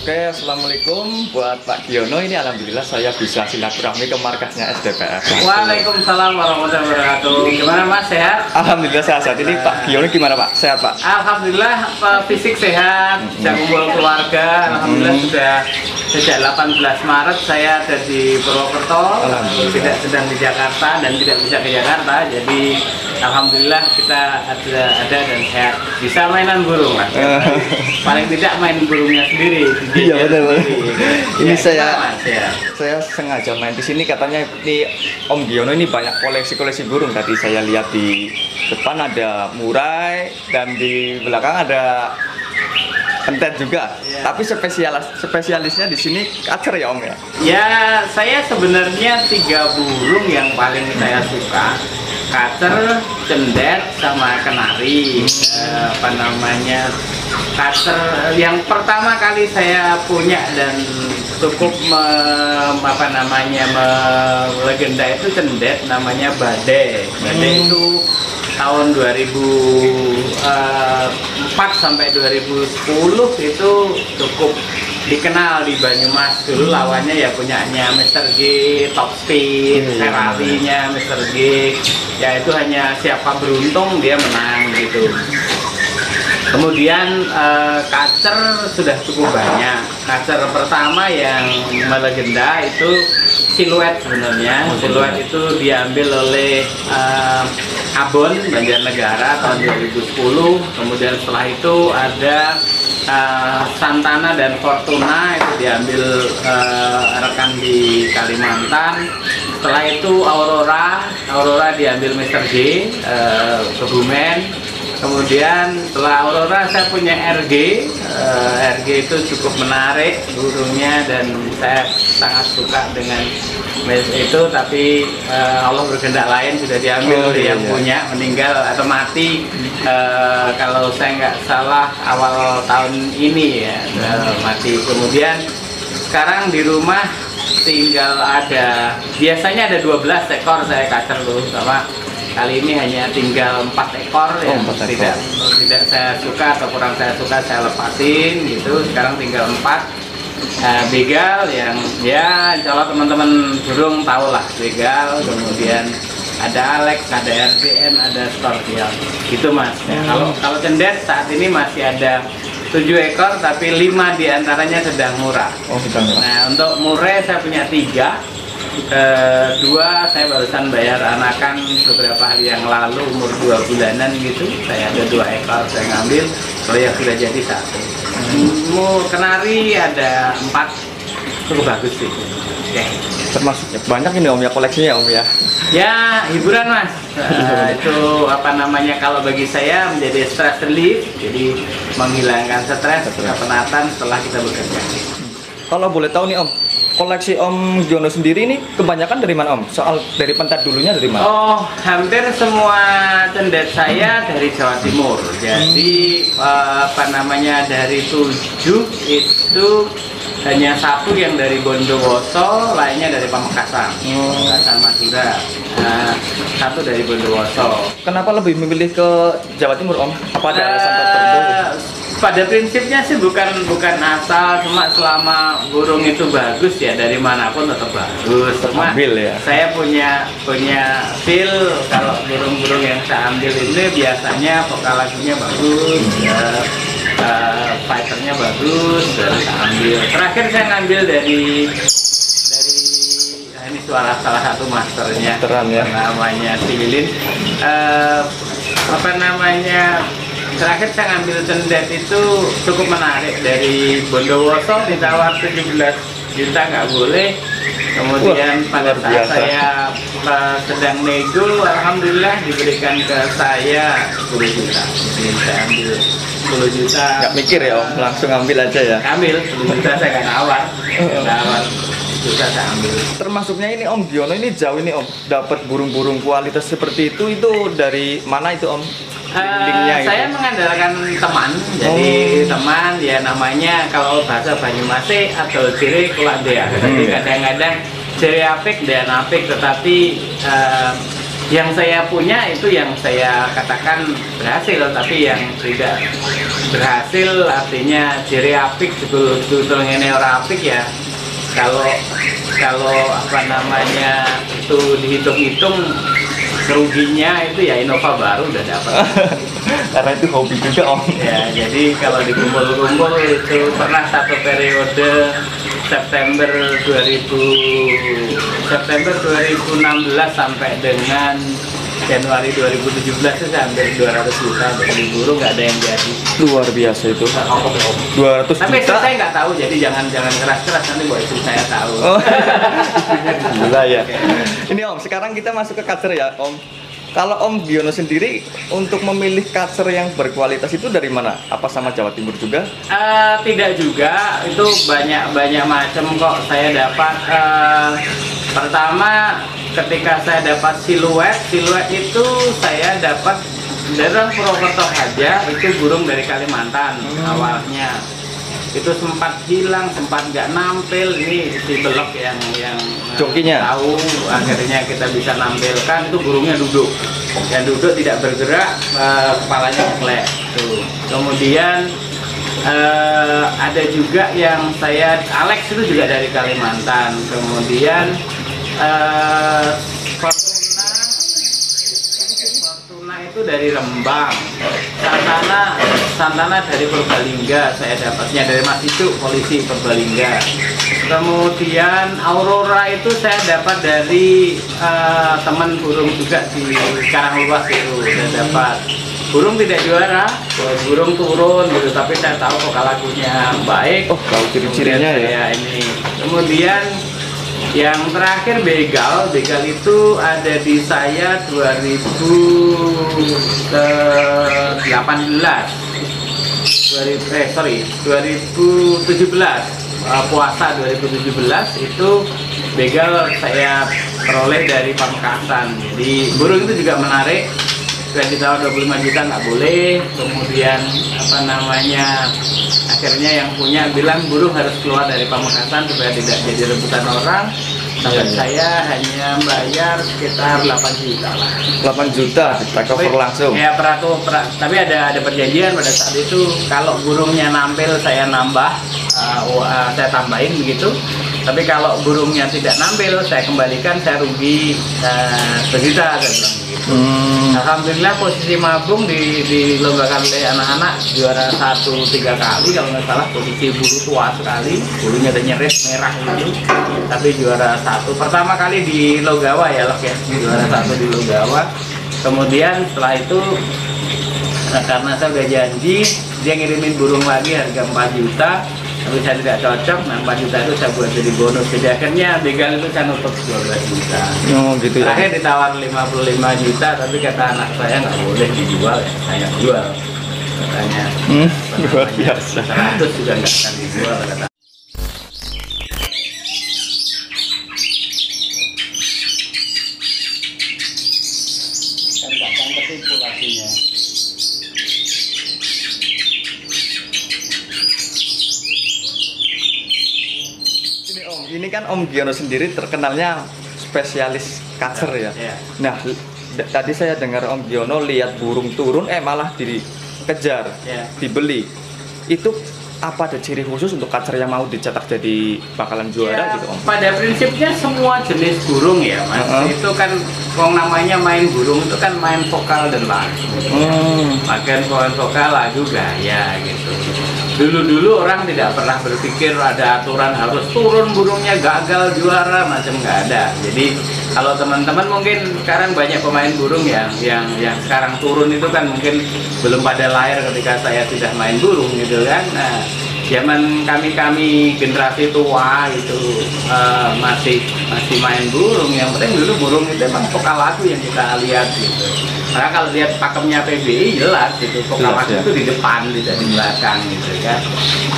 Oke, assalamualaikum buat Pak Giono. Ini alhamdulillah saya bisa silaturahmi ke markasnya SDPR. Waalaikumsalam warahmatullahi wabarakatuh. Gimana Mas, sehat? Alhamdulillah sehat. Ini Pak Giono gimana Pak? Sehat Pak? Alhamdulillah fisik sehat, bisa kumpul keluarga. Alhamdulillah sudah sejak 18 Maret saya ada di Purwokerto. Tidak sedang di Jakarta dan tidak bisa ke Jakarta. Jadi alhamdulillah kita ada dan sehat. Bisa mainan burung Mas. Paling tidak main burungnya sendiri. Iya benar. Ini ya, saya sengaja main di sini, katanya di Om Giono ini banyak koleksi burung. Tadi saya lihat di depan ada murai dan di belakang ada pentet juga. Ya. Tapi spesialisnya di sini kacer ya Om ya? Ya, saya sebenarnya 3 burung yang paling saya suka. Kacer, cendet, sama kenari. Kacer yang pertama kali saya punya dan cukup melegenda itu cendet, namanya Bade. Bade itu tahun 2004 sampai 2010 itu cukup dikenal di Banyumas. Dulu lawannya ya punyanya Mr. G, Top Speed, Ferrari-nya Mr. G. Ya itu hanya siapa beruntung dia menang gitu. Kemudian kacer sudah cukup banyak. Kacer pertama yang melegenda itu siluet sebenarnya. Siluet itu diambil oleh Abon Banjarnegara tahun 2010. Kemudian setelah itu ada Santana dan Fortuna, itu diambil rekan di Kalimantan. Setelah itu Aurora diambil Mr. J, Kebumen. Kemudian setelah Aurora saya punya RG. RG itu cukup menarik burungnya dan saya sangat suka dengan itu, tapi Allah berkehendak lain, sudah diambil oleh yang punya, meninggal atau mati kalau saya nggak salah awal tahun ini ya, mati. Kemudian sekarang di rumah tinggal ada, biasanya ada 12 ekor saya kacer dulu, sama kali ini hanya tinggal 4 ekor yang tidak saya suka atau kurang saya suka, saya lepasin gitu. Sekarang tinggal 4 begal yang ya insya Allah teman-teman burung tahu lah, begal. Kemudian ada Alex, ada RDN, ada Scorpion gitu Mas. Kalau cendet saat ini masih ada 7 ekor, tapi 5 diantaranya sedang murah. Nah untuk murai saya punya 3. 2 saya barusan bayar anakan beberapa hari yang lalu, umur 2 bulanan gitu. Saya ada 2 ekor saya ngambil, kalau yang sudah jadi 1. Kenari ada 4, cukup bagus sih. Termasuk banyak ini Om ya koleksinya Om ya? Ya hiburan Mas. Itu kalau bagi saya menjadi stress relief, jadi menghilangkan stres, kepenatan setelah kita bekerja. Kalau boleh tahu nih Om, koleksi Om Giono sendiri ini kebanyakan dari mana Om? Soal dari pentet dulunya dari mana? Oh, hampir semua cendet saya dari Jawa Timur. Jadi dari 7 itu hanya 1 yang dari Bondowoso, lainnya dari Pamekasan, Pamekasan Madura. 1 dari Bondowoso. Kenapa lebih memilih ke Jawa Timur Om? Apa ada alasan tertentu? Pada prinsipnya sih bukan asal, cuma selama burung itu bagus ya dari manapun tetap bagus. Cuma saya punya feel kalau burung-burung yang saya ambil ini biasanya vokal lagunya bagus, fighternya bagus, dan saya ambil. Terakhir saya ngambil dari ini suara salah satu masternya, namanya Silin. Terakhir saya ngambil cendet itu cukup menarik, dari Bondowoso ditawar 17 juta nggak boleh. Kemudian pada saat saya sedang nego, alhamdulillah diberikan ke saya 10 juta. Jadi saya ambil 10 juta. Nggak mikir ya Om, langsung ambil aja ya? Ambil 10 juta, saya nggak nawar. Juta saya ambil. Termasuknya ini Om Giono ini jauh ini Om dapat burung-burung kualitas seperti itu dari mana itu Om? Saya mengandalkan teman, jadi teman ya namanya kalau bahasa Banyumas atau ciri kulak dia. Jadi kadang-kadang ciri apik dan apik, tetapi Yang saya punya itu yang saya katakan berhasil, tapi yang tidak berhasil artinya jere apik betul ini orang apik ya. Kalau apa namanya itu dihitung-hitung keruginya itu ya Innova baru udah dapat. Karena itu hobi juga Om. Ya, jadi kalau dikumpul-kumpul itu pernah satu periode September 2016 sampai dengan Januari 2017 itu hampir 200 juta dari burung, nggak ada yang jadi. Luar biasa itu. 200 Tapi juta. saya nggak tahu, jadi jangan keras-keras, nanti buat istri saya tahu. Oh. Gila ya. Ini Om, sekarang kita masuk ke kacer ya Om. Kalau Om Giono sendiri untuk memilih kacer yang berkualitas itu dari mana? Apa sama Jawa Timur juga? Tidak juga, itu banyak macam kok saya dapat. Pertama ketika saya dapat siluet itu saya dapat dari orang Purwokerto aja, itu burung dari Kalimantan awalnya. Itu sempat hilang, sempat nggak nampil, ini si Belok yang jokinya tahu, akhirnya kita bisa nampilkan. Itu burungnya duduk, yang duduk tidak bergerak, kepalanya ngeklek tuh. Kemudian ada juga yang saya Alex itu juga dari Kalimantan. Kemudian Fortuna itu dari Rembang. Santana dari Purbalingga, saya dapatnya dari Mas Icu, polisi Purbalingga. Kemudian Aurora itu saya dapat dari teman burung juga di Karangluas itu, saya dapat. Burung tidak juara, burung turun gitu, tapi saya tahu kok lakunya baik. Oh, tahu ciri-cirinya ya. Ini. Kemudian yang terakhir begal itu ada di saya 2017 puasa 2017 itu begal saya peroleh dari Pamekasan. Jadi burung itu juga menarik. Sudah ditawar 25 juta nggak boleh. Kemudian apa namanya, akhirnya yang punya bilang burung harus keluar dari Pamekasan supaya tidak jadi rebutan orang. Sampai saya hanya bayar sekitar 8 juta lah. 8 juta kita cover langsung. Ya tapi ada perjanjian pada saat itu, kalau burungnya nampil saya nambah, saya tambahin begitu. Tapi kalau burungnya tidak nampil saya kembalikan, saya rugi sejuta, saya bilang begitu. Alhamdulillah posisi mabung dilombakan oleh anak-anak, juara 1 3 kali kalau nggak salah. Posisi bulu tua sekali, bulunya ada nyeret merah gitu, tapi juara 1 pertama kali di Logawa ya Lok ya, juara 1 di Logawa. Kemudian setelah itu karena saya udah janji dia ngirimin burung lagi harga 4 juta, tapi saya tidak cocok. Nah 4 juta itu saya buat jadi bonus, jadi akhirnya begal itu saya nutup 12 juta. Oh gitu ya. Terakhir ditawar 55 juta, tapi kata anak saya nggak boleh dijual, ya saya jual katanya. Luar biasa. 100 juga nggak akan dijual kata. Kan nggak akan ketipu lakinya. Ini kan Om Giono sendiri terkenalnya spesialis kacer ya. Ya. Nah, tadi saya dengar Om Giono lihat burung turun, malah dikejar, Ya. dibeli. Itu apa ada ciri khusus untuk kacer yang mau dicetak jadi bakalan juara Ya, gitu Om? pada prinsipnya semua jenis burung ya Mas, itu kan namanya main burung itu kan main vokal dan lagu. Makan vokal lagu gaya gitu. Dulu orang tidak pernah berpikir ada aturan harus turun burungnya gagal juara, macam nggak ada. Jadi kalau teman-teman mungkin sekarang banyak pemain burung yang sekarang turun itu kan mungkin belum pada lahir ketika saya sudah main burung gitu kan. Nah, zaman kami generasi tua itu masih main burung. Yang penting dulu burung itu emang vokal lagu yang kita lihat gitu. Karena kalau lihat pakemnya PBI jelas gitu, vokal lagu itu di depan, tidak di belakang gitu kan.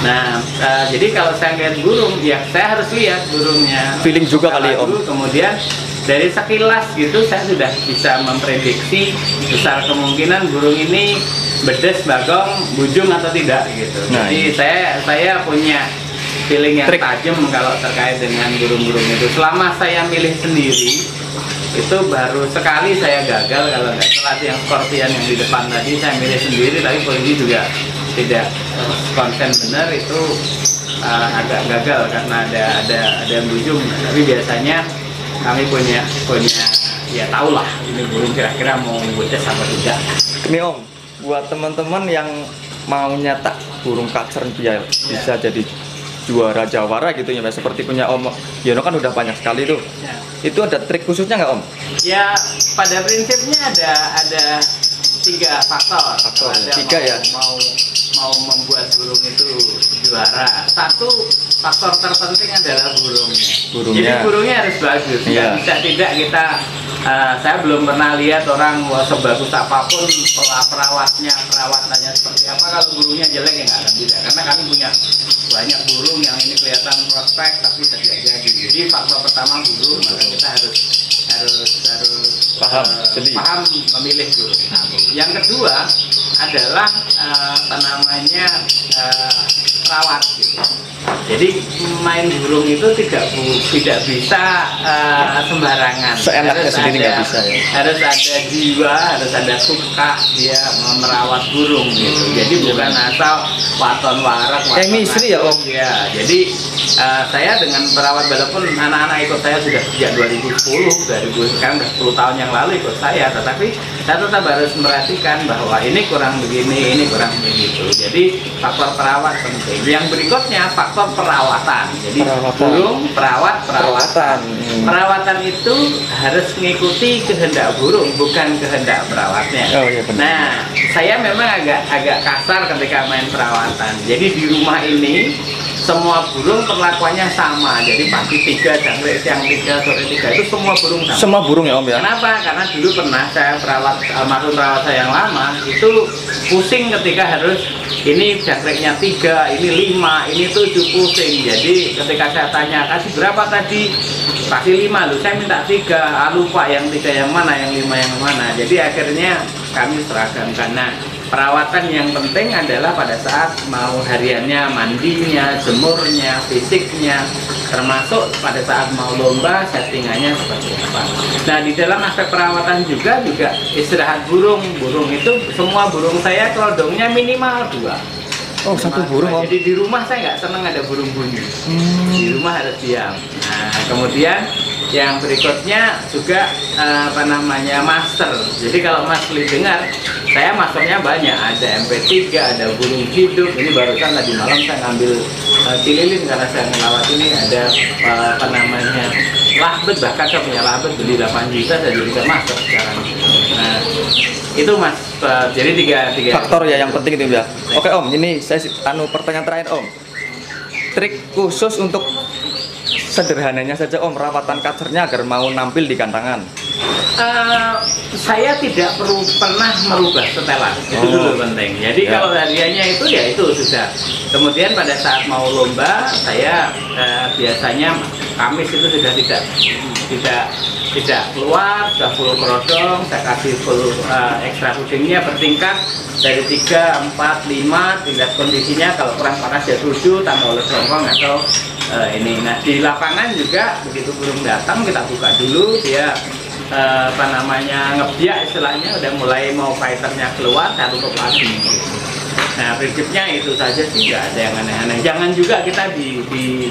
Nah, jadi kalau saya lihat burung, ya saya harus lihat burungnya. Feeling juga kali Om. Kemudian dari sekilas gitu saya sudah bisa memprediksi besar kemungkinan burung ini bedes, bagong, bujung atau tidak gitu. Nah, jadi saya punya feeling yang tajam kalau terkait dengan burung-burung itu. Selama saya milih sendiri, itu baru sekali saya gagal, kalau nggak salah yang scorpion yang di depan tadi saya milih sendiri, tapi polisi juga tidak konsen benar, itu agak gagal karena ada yang berujung. Tapi biasanya kami punya ya tahulah ini burung kira-kira mau tes apa tidak. Ini Om, buat teman-teman yang mau nyetak burung kacer biar bisa jadi juara jawara gitu ya, seperti punya Om Yono kan udah banyak sekali tuh. Ya. Itu ada trik khususnya nggak Om? Ya pada prinsipnya ada 3 faktor. Ada tiga ya. Mau membuat burung itu juara. 1 faktor terpenting adalah burungnya. Jadi burungnya harus bagus. Iya. Bisa tidak kita saya belum pernah lihat orang sebagus apapun perawatannya seperti apa, kalau burungnya jelek ya nggak akan bisa. Karena kami punya banyak burung yang ini kelihatan prospek tapi tidak jadi. Jadi faktor pertama burung, maka kita harus paham memilih burung. Yang kedua adalah perawat gitu. Jadi main burung itu tidak bisa sembarangan. Seenaknya sendiri nggak bisa ya. Harus ada jiwa, harus ada suka dia merawat burung gitu. Jadi bukan asal waton warak. Chemistry ya Om. Ya, jadi saya dengan perawat, walaupun anak-anak ikut saya sudah sejak 2010, sekarang sudah 10 tahun yang lalu ikut saya, tetapi saya tetap harus merhatikan bahwa ini kurang begini, ini kurang begitu. Jadi faktor perawat penting. Yang berikutnya faktor perawatan. Jadi burung perawatan. Perawatan itu harus mengikuti kehendak burung, bukan kehendak perawatnya. Oh, iya benar. Nah, saya memang agak kasar ketika main perawatan. Jadi di rumah ini semua burung perlakuannya sama. Jadi pagi 3, jangkrik siang 3, sore 3, itu semua burung sama. Semua burung ya Om ya? Kenapa? Karena dulu pernah saya perawat, almarhum perawat saya yang lama, itu pusing ketika harus ini jangkriknya 3, ini 5, ini 7, pusing. Jadi ketika saya tanya, kasih berapa tadi? Kasih 5, loh saya minta 3, lupa yang 3 yang mana, yang 5 yang mana. Jadi akhirnya kami seragam, karena perawatan yang penting adalah pada saat mau hariannya, mandinya, jemurnya, fisiknya, termasuk pada saat mau lomba settingannya seperti apa. Nah di dalam aspek perawatan juga istirahat burung. Burung itu semua burung saya kerodongnya minimal 2. Oh, 1 burung Om. Jadi di rumah saya nggak seneng ada burung bunyi. Di rumah harus diam. Nah kemudian yang berikutnya juga master. Jadi kalau Mas Li dengar, saya masternya banyak. Ada MP3, ada burung hidup. Ini barusan tadi malam saya ngambil cililin karena saya ngelawat ini ada lahbet. Bahkan saya punya lahbet, beli 8 juta saya jadi master sekarang. Nah itu Mas, jadi tiga faktor ya yang penting itu ya. Oke Om, ini saya pertanyaan terakhir Om. Trik khusus untuk sederhananya saja Om, rawatan kacernya agar mau nampil di kantangan. Saya tidak pernah merubah setelan, itu dulu penting. Jadi kalau hariannya itu ya itu sudah. Kemudian pada saat mau lomba, saya biasanya Kamis itu sudah tidak keluar, sudah full kerodong, saya kasih full ekstra pudingnya bertingkat dari 3, 4, 5, tingkat kondisinya kalau kurang panas ya 7, tambah oleh serongkong atau ini. Nah di lapangan juga begitu burung datang kita buka dulu, dia ngebiak istilahnya, udah mulai mau fighternya keluar, saya tutup lagi. Nah prinsipnya itu saja sih, nggak ada yang aneh-aneh. Jangan juga kita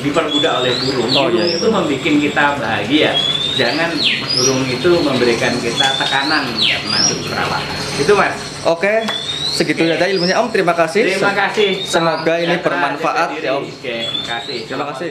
diperbudak oleh burung. Burung itu membuat kita bahagia. Jangan burung itu memberikan kita tekanan karena perawatan. Itu Mas. Oke, segitu saja ilmunya Om. Terima kasih. Terima kasih. Semoga ini bermanfaat ya Om. Oke, terima kasih. Terima kasih.